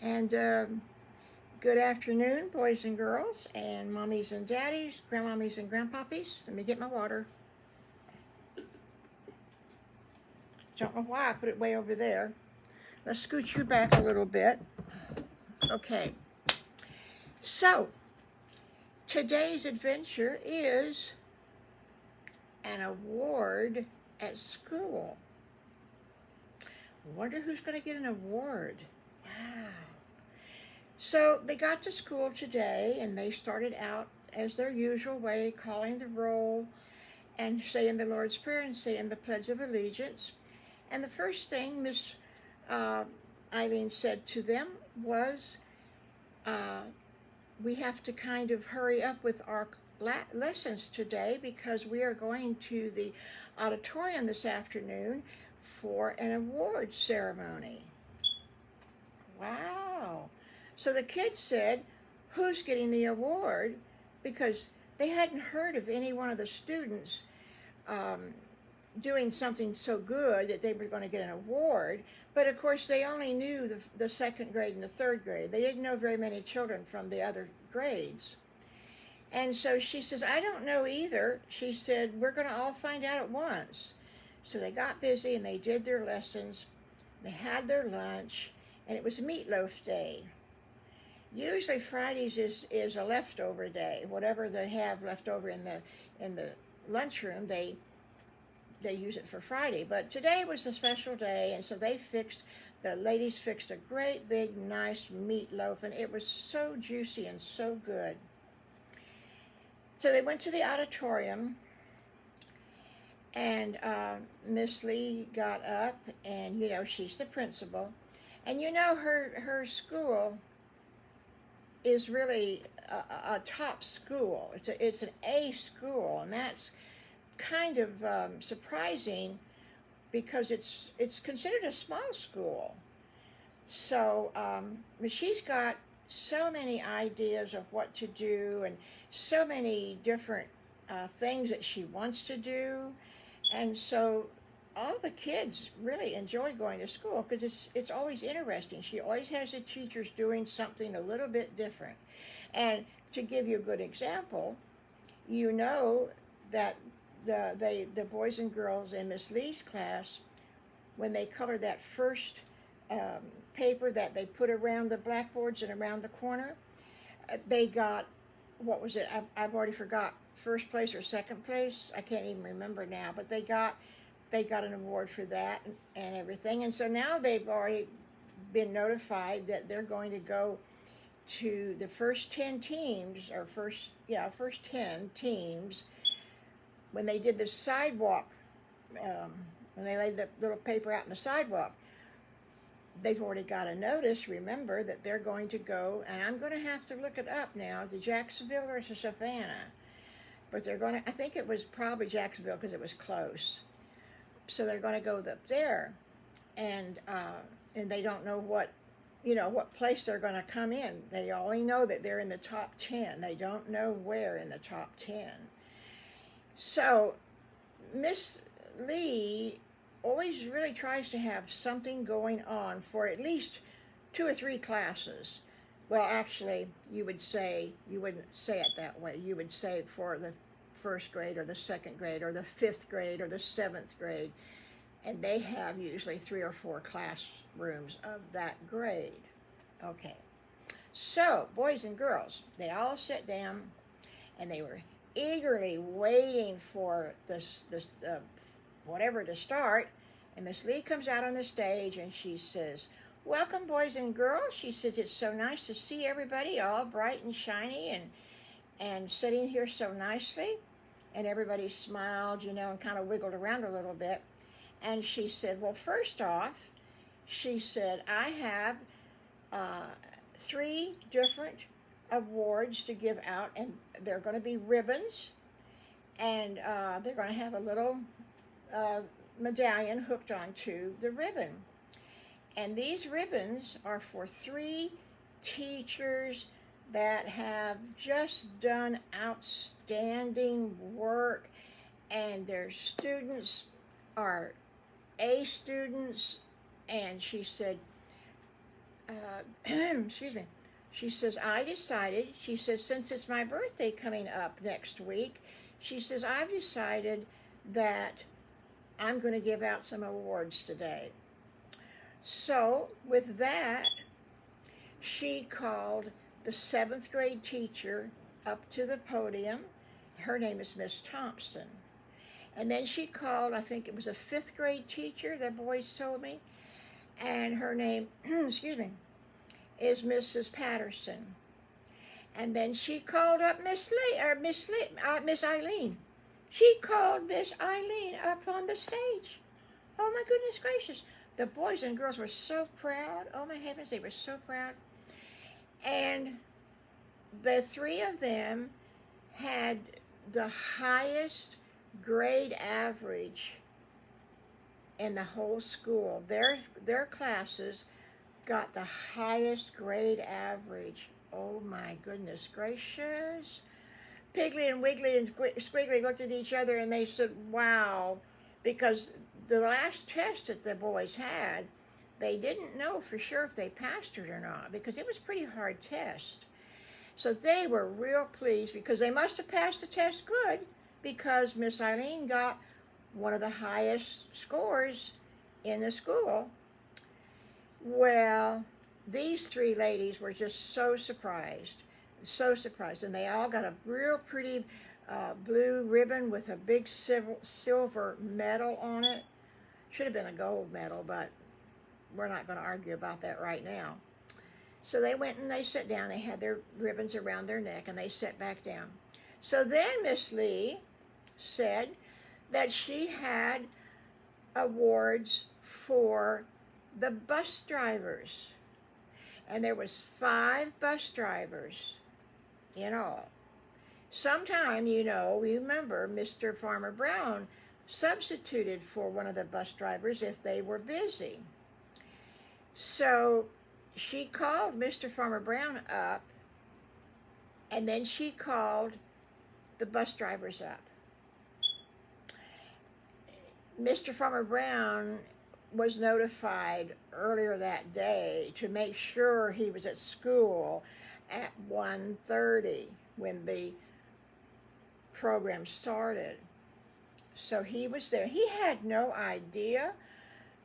And good afternoon, boys and girls, and mommies and daddies, grandmommies and grandpoppies. Let me get my water. Don't know why I put it way over there. Let's scoot you back a little bit. Okay. So, today's adventure is an award at school. Wonder who's going to get an award. Wow. So they got to school today and they started out as their usual way, calling the roll and saying the Lord's Prayer and saying the Pledge of Allegiance. And the first thing Miss uh, Eileen said to them was, we have to kind of hurry up with our lessons today because we are going to the auditorium this afternoon for an award ceremony. Wow. So the kids said, who's getting the award? Because they hadn't heard of any one of the students doing something so good that they were going to get an award. But of course, they only knew the second grade and the third grade. They didn't know very many children from the other grades. And so she says, I don't know either. She said, we're going to all find out at once. So they got busy and they did their lessons. They had their lunch, and it was meatloaf day. Usually Fridays is a leftover day. Whatever they have left over in the lunchroom, they use it for Friday. But today was a special day, and so the ladies fixed a great big nice meatloaf, and it was so juicy and so good. So they went to the auditorium, and Miss Lee got up, and she's the principal, and her school is really a top school. It's an A school, and that's kind of surprising because it's considered a small school. So she's got so many ideas of what to do and so many different things that she wants to do, and so all the kids really enjoy going to school because it's always interesting. She always has the teachers doing something a little bit different. And to give you a good example, that the boys and girls in Miss Lee's class, when they colored that first paper that they put around the blackboards and around the corner, they got, what was it? I've already forgot, first place or second place. I can't even remember now, but they got an award for that and everything. And so now they've already been notified that they're going to go to the first 10 teams, or first 10 teams, when they did the sidewalk, when they laid the little paper out in the sidewalk. They've already got a notice, remember, that they're going to go, and I'm going to have to look it up now, to Jacksonville or to Savannah. But they're going to, I think it was probably Jacksonville because it was close. So they're going to go up there, and they don't know what place they're going to come in. They only know that they're in the top 10. They don't know where in the top 10. So Miss Lee always really tries to have something going on for at least 2 or 3 classes. Well, actually, you wouldn't say it that way. You would say for the first grade or the second grade or the 5th grade or the 7th grade, and they have usually 3 or 4 classrooms of that grade. Okay, so boys and girls, they all sat down and they were eagerly waiting for this whatever to start, and Miss Lee comes out on the stage and she says, welcome boys and girls. She says, it's so nice to see everybody all bright and shiny and sitting here so nicely. And everybody smiled, and kind of wiggled around a little bit. And she said, well, first off, she said, I have 3 different awards to give out, and they're going to be ribbons, and they're going to have a little medallion hooked onto the ribbon. And these ribbons are for 3 teachers that have just done outstanding work, and their students are A students. And she said, excuse me, she says, I decided, she says, since it's my birthday coming up next week, she says, I've decided that I'm going to give out some awards today. So, with that, she called the 7th grade teacher up to the podium. Her name is Miss Thompson. And then she called, I think it was a 5th grade teacher, the boys told me, and her name, excuse me, is Mrs. Patterson. And then she called up Miss Eileen. She called Miss Eileen up on the stage. Oh my goodness gracious. The boys and girls were so proud. Oh my heavens, they were so proud. And the 3 of them had the highest grade average in the whole school. Their classes got the highest grade average. Oh my goodness gracious. Piggly and Wiggly and Squiggly looked at each other and they said, wow, because the last test that the boys had, they didn't know for sure if they passed it or not because it was a pretty hard test. So they were real pleased because they must have passed the test good because Miss Eileen got one of the highest scores in the school. Well, these 3 ladies were just so surprised, and they all got a real pretty blue ribbon with a big silver medal on it. Should have been a gold medal, but we're not going to argue about that right now. So they went and they sat down. They had their ribbons around their neck, and they sat back down. So then Miss Lee said that she had awards for the bus drivers. And there was 5 bus drivers in all. Sometime, you remember Mr. Farmer Brown substituted for one of the bus drivers if they were busy. So she called Mr. Farmer Brown up, and then she called the bus drivers up. Mr. Farmer Brown was notified earlier that day to make sure he was at school at 1:30 when the program started. So he was there. He had no idea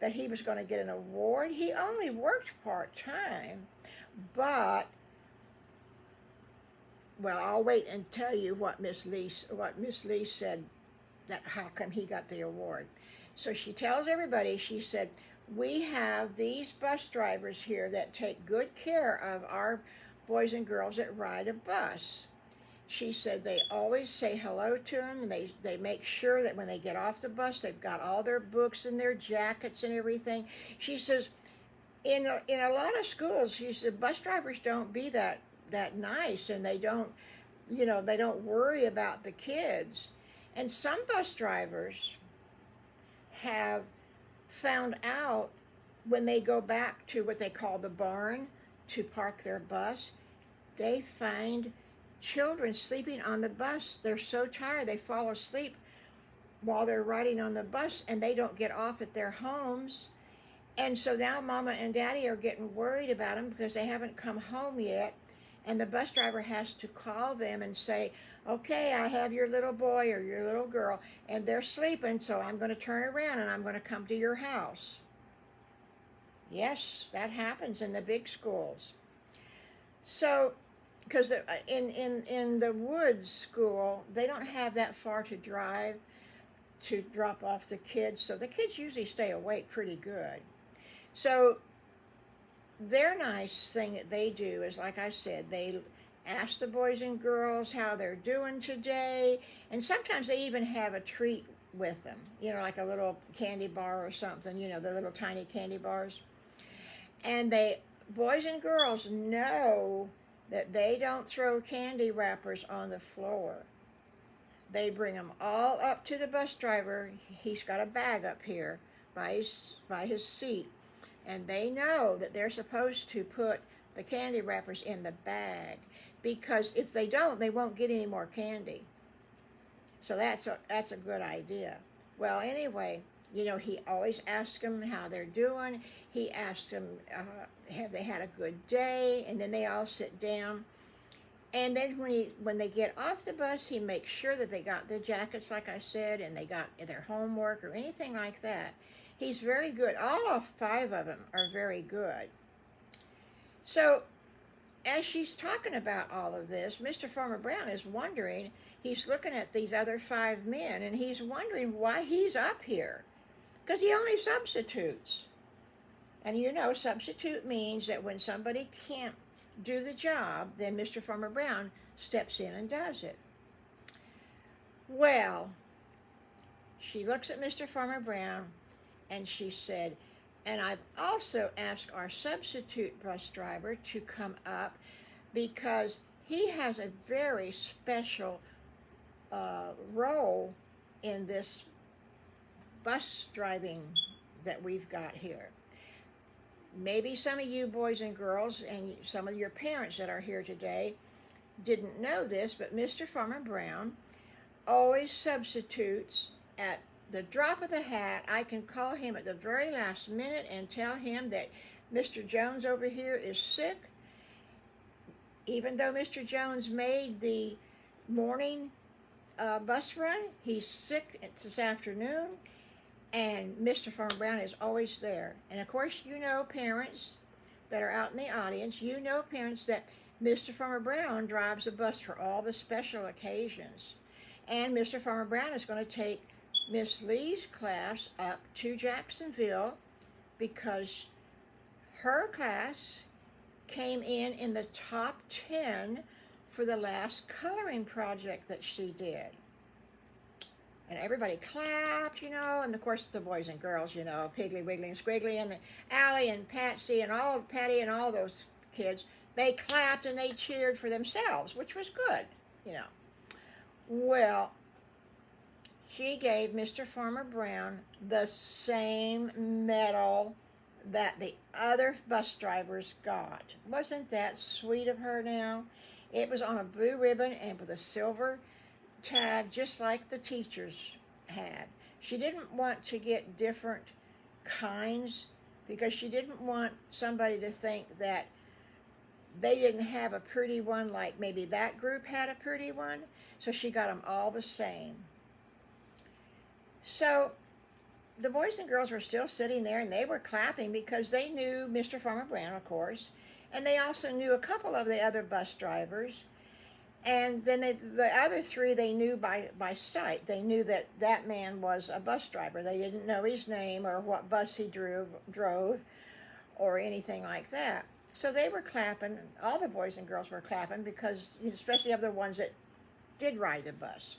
that he was going to get an award. He only worked part-time, but, well, I'll wait and tell you what Miss Lee said, that how come he got the award. So she tells everybody, she said, we have these bus drivers here that take good care of our boys and girls that ride a bus. She said they always say hello to them, and they make sure that when they get off the bus, they've got all their books and their jackets and everything. She says, in a lot of schools, she said, bus drivers don't be that nice, and they don't worry about the kids. And some bus drivers have found out when they go back to what they call the barn to park their bus, they find children sleeping on the bus. They're so tired they fall asleep while they're riding on the bus, and they don't get off at their homes. And so now Mama and Daddy are getting worried about them because they haven't come home yet, and the bus driver has to call them and say, okay, I have your little boy or your little girl, and they're sleeping, so I'm going to turn around and I'm going to come to your house. Yes, that happens in the big schools. So, because in the woods school, they don't have that far to drive to drop off the kids, so the kids usually stay awake pretty good. So their nice thing that they do is, like I said, they ask the boys and girls how they're doing today, and sometimes they even have a treat with them, like a little candy bar or something, the little tiny candy bars. And boys and girls know that they don't throw candy wrappers on the floor. They bring them all up to the bus driver. He's got a bag up here by his seat, and they know that they're supposed to put the candy wrappers in the bag, because if they don't, they won't get any more candy. So that's a good idea. Well, anyway, You know, he always asks them how they're doing. He asks them, have they had a good day? And then they all sit down. And then when they get off the bus, he makes sure that they got their jackets, like I said, and they got their homework or anything like that. He's very good. All 5 of them are very good. So as she's talking about all of this, Mr. Farmer Brown is wondering, he's looking at these other 5 men, and he's wondering why he's up here. Because he only substitutes. And you know, substitute means that when somebody can't do the job, then Mr. Farmer Brown steps in and does it. Well, she looks at Mr. Farmer Brown and she said, and I've also asked our substitute bus driver to come up because he has a very special role in this bus driving that we've got here. Maybe some of you boys and girls and some of your parents that are here today didn't know this, but Mr. Farmer Brown always substitutes at the drop of the hat. I can call him at the very last minute and tell him that Mr. Jones over here is sick. Even though Mr. Jones made the morning bus run, he's sick this afternoon. And Mr. Farmer Brown is always there. And of course, you know, parents that are out in the audience, you know, parents, that Mr. Farmer Brown drives a bus for all the special occasions. And Mr. Farmer Brown is going to take Miss Lee's class up to Jacksonville because her class came in the top 10 for the last coloring project that she did. And everybody clapped, you know, and of course the boys and girls, you know, Piggly, Wiggly, and Squiggly, and Allie and Patsy and Patty and all those kids, they clapped and they cheered for themselves, which was good, you know. Well, she gave Mr. Farmer Brown the same medal that the other bus drivers got. Wasn't that sweet of her now? It was on a blue ribbon and with a silver tag, just like the teachers had. She didn't want to get different kinds because she didn't want somebody to think that they didn't have a pretty one like maybe that group had a pretty one. So she got them all the same. So the boys and girls were still sitting there and they were clapping because they knew Mr. Farmer Brown, of course, and they also knew a couple of the other bus drivers. And then the other 3 they knew by sight. They knew that that man was a bus driver. They didn't know his name or what bus he drove or anything like that. So they were clapping. All the boys and girls were clapping because, especially of the ones that did ride the bus.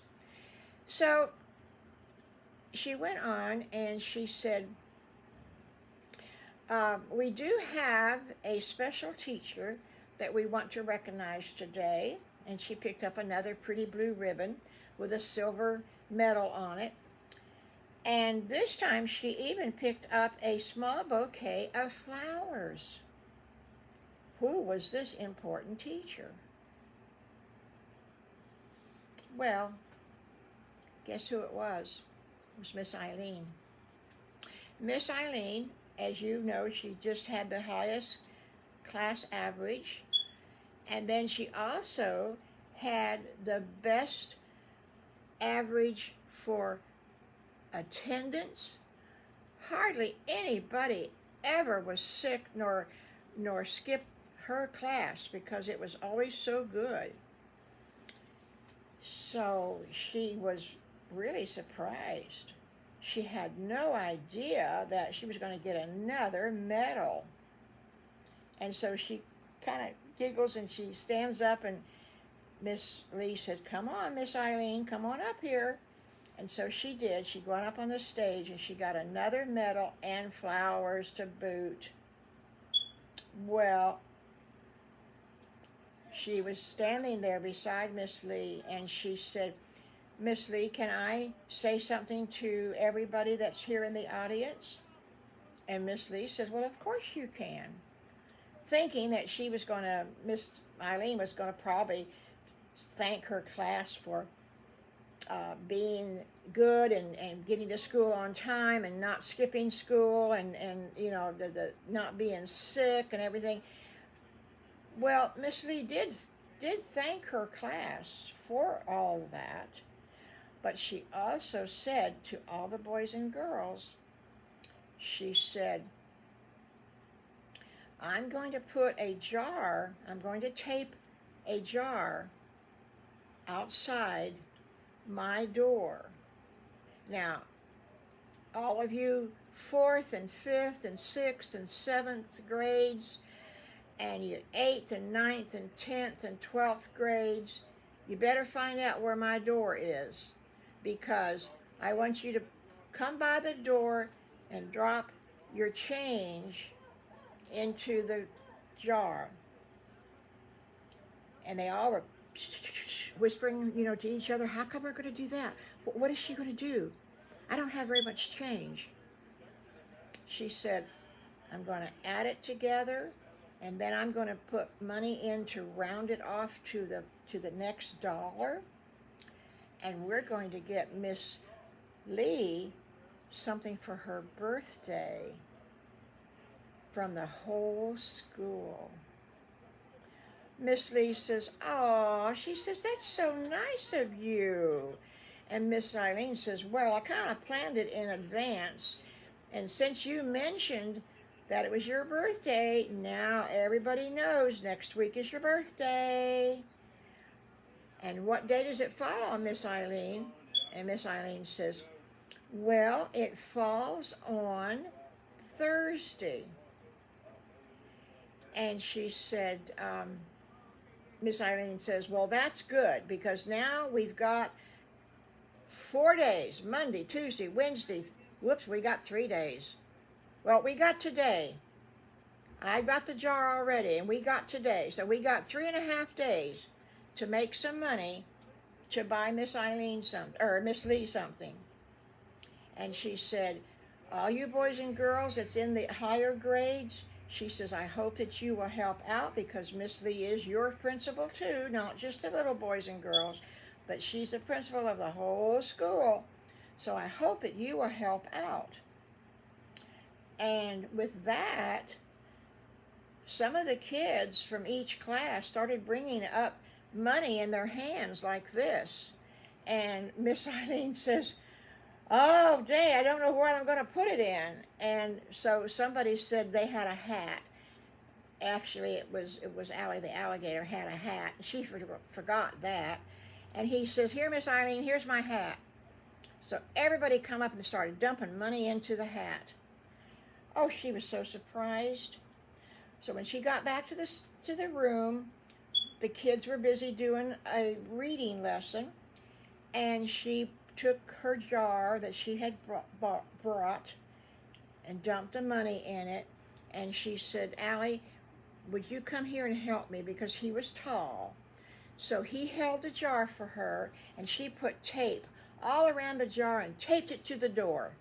So she went on and she said, we do have a special teacher that we want to recognize today. And she picked up another pretty blue ribbon with a silver medal on it. And this time she even picked up a small bouquet of flowers. Who was this important teacher? Well, guess who it was? It was Miss Eileen. Miss Eileen, as you know, she just had the highest class average. And then she also had the best average for attendance. Hardly anybody ever was sick nor skipped her class because it was always so good. So she was really surprised. She had no idea that she was going to get another medal. And so she kind of giggles and she stands up and Miss Lee said, come on, Miss Eileen, come on up here. And so she did. She went up on the stage and she got another medal and flowers to boot. Well, she was standing there beside Miss Lee and she said, Miss Lee, can I say something to everybody that's here in the audience? And Miss Lee said, well, of course you can. Thinking that Miss Eileen was going to probably thank her class for being good and getting to school on time and not skipping school and the not being sick and everything. Well, Miss Lee did thank her class for all of that, but she also said to all the boys and girls, she said, I'm going to tape a jar outside my door. Now, all of you 4th and 5th and 6th and 7th grades, and your 8th and 9th and 10th and 12th grades, you better find out where my door is, because I want you to come by the door and drop your change into the jar. And they all were whispering, to each other, how come we're going to do that? What is she going to do? I don't have very much change. She said, I'm going to add it together, and then I'm going to put money in to round it off to the next dollar, and we're going to get Miss Lee something for her birthday from the whole school. Miss Lee says, "Oh," she says, "that's so nice of you." And Miss Eileen says, "Well, I kind of planned it in advance, and since you mentioned that it was your birthday, now everybody knows next week is your birthday." And what day does it fall on, Miss Eileen? And Miss Eileen says, "Well, it falls on Thursday." And she said, Miss Eileen says, "Well, that's good, because now we've got 4 days, Monday, Tuesday, Wednesday. Whoops, we got 3 days. Well, we got today. I got the jar already, and we got today. So we got 3.5 days to make some money to buy Miss Eileen Miss Lee something." And she said, "All you boys and girls that's in the higher grades," she says, "I hope that you will help out, because Miss Lee is your principal too, not just the little boys and girls, but she's the principal of the whole school. So I hope that you will help out." And with that, some of the kids from each class started bringing up money in their hands like this. And Miss Eileen says, "Oh, dang, I don't know where I'm going to put it in." And so somebody said they had a hat. Actually, it was Allie the alligator had a hat. She forgot that. And he says, "Here, Miss Eileen, here's my hat." So everybody come up and started dumping money into the hat. Oh, she was so surprised. So when she got back to the room, the kids were busy doing a reading lesson, and she took her jar that she had brought and dumped the money in it, and she said, "Allie, would you come here and help me?" Because he was tall. So he held the jar for her, and she put tape all around the jar and taped it to the door.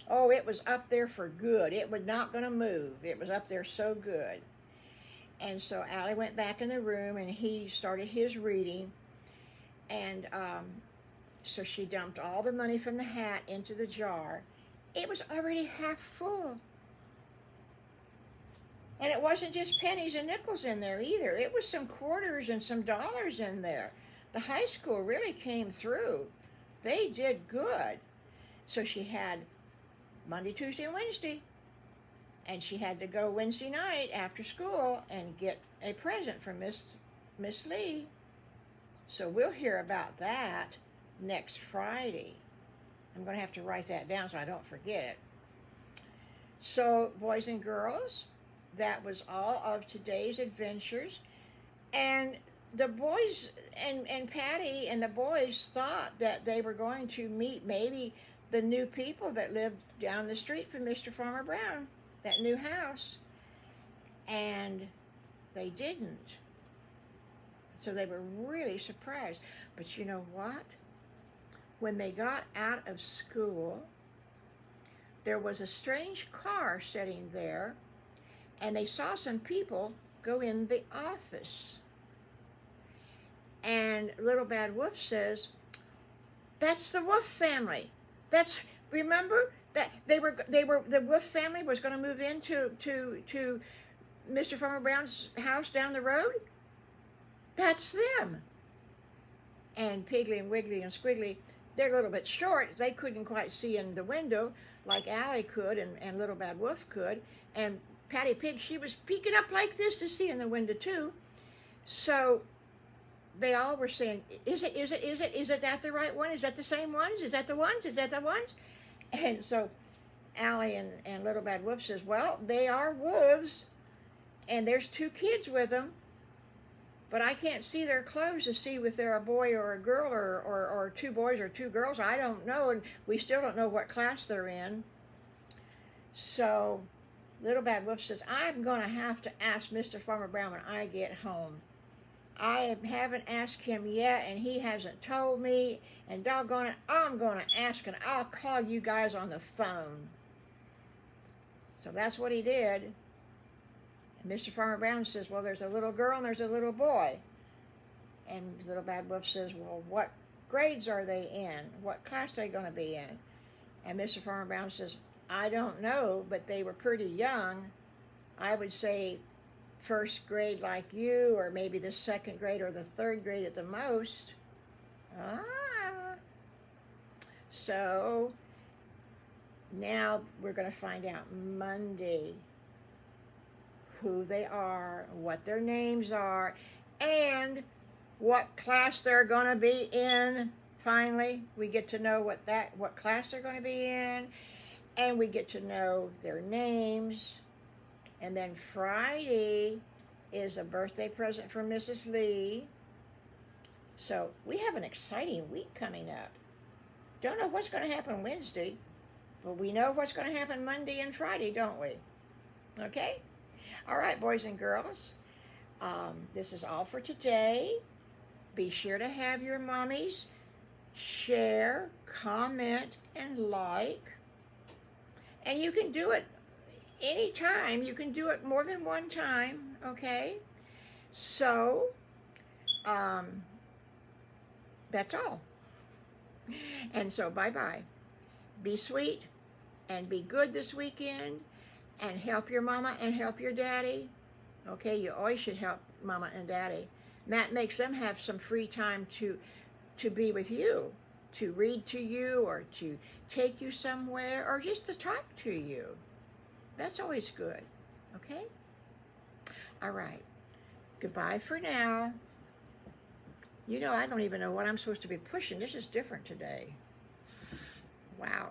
Oh, it was up there for good. It was not going to move. It was up there so good. And so Allie went back in the room, and he started his reading, and so she dumped all the money from the hat into the jar. It was already half full. And it wasn't just pennies and nickels in there either. It was some quarters and some dollars in there. The high school really came through. They did good. So she had Monday, Tuesday, and Wednesday. And she had to go Wednesday night after school and get a present from Miss Lee. So we'll hear about that next Friday. I'm going to have to write that down so I don't forget it. So, boys and girls, that was all of today's adventures. And the boys and Patty and the boys thought that they were going to meet maybe the new people that lived down the street from Mr. Farmer Brown, that new house. And they didn't. So they were really surprised. But you know what? When they got out of school, there was a strange car sitting there, and they saw some people go in the office. And Little Bad Wolf says, That's the Wolf family. Remember that the Wolf family was going to move into to Mr. Farmer Brown's house down the road. That's them. And Piggly and Wiggly and Squiggly, they're a little bit short. They couldn't quite see in the window like Allie could and Little Bad Wolf could. And Patty Pig, she was peeking up like this to see in the window too. So they all were saying, is it that the right one? Is that the same ones? Is that the ones? Is that the ones? And so Allie and Little Bad Wolf says, well, they are wolves, and there's two kids with them, but I can't see their clothes to see if they're a boy or a girl or two boys or two girls. I don't know, and we still don't know what class they're in. So Little Bad Wolf says, I'm going to have to ask Mr. Farmer Brown when I get home. I haven't asked him yet, and he hasn't told me, and doggone it, I'm going to ask, and I'll call you guys on the phone. So that's what he did. And Mr. Farmer Brown says, well, there's a little girl and there's a little boy. And Little Bad Wolf says, well, what grades are they in? What class are they going to be in? And Mr. Farmer Brown says, I don't know, but they were pretty young. I would say first grade like you, or maybe the second grade or the third grade at the most. So now we're going to find out Monday who they are, what their names are, and what class they're going to be in. Finally, we get to know what class they're going to be in, and we get to know their names. And then Friday is a birthday present for Mrs. Lee. So we have an exciting week coming up. Don't know what's going to happen Wednesday, but we know what's going to happen Monday and Friday, don't we? Okay? All right, boys and girls. This is all for today. Be sure to have your mommies share, comment, and like. And you can do it anytime. You can do it more than one time, okay? So, that's all. And so, bye-bye. Be sweet and be good this weekend, and help your mama and help your daddy. Okay, you always should help mama and daddy. That makes them have some free time to be with you, to read to you, or to take you somewhere, or just to talk to you. That's always good, okay? All right. Goodbye for now. You know, I don't even know what I'm supposed to be pushing. This is different today. Wow.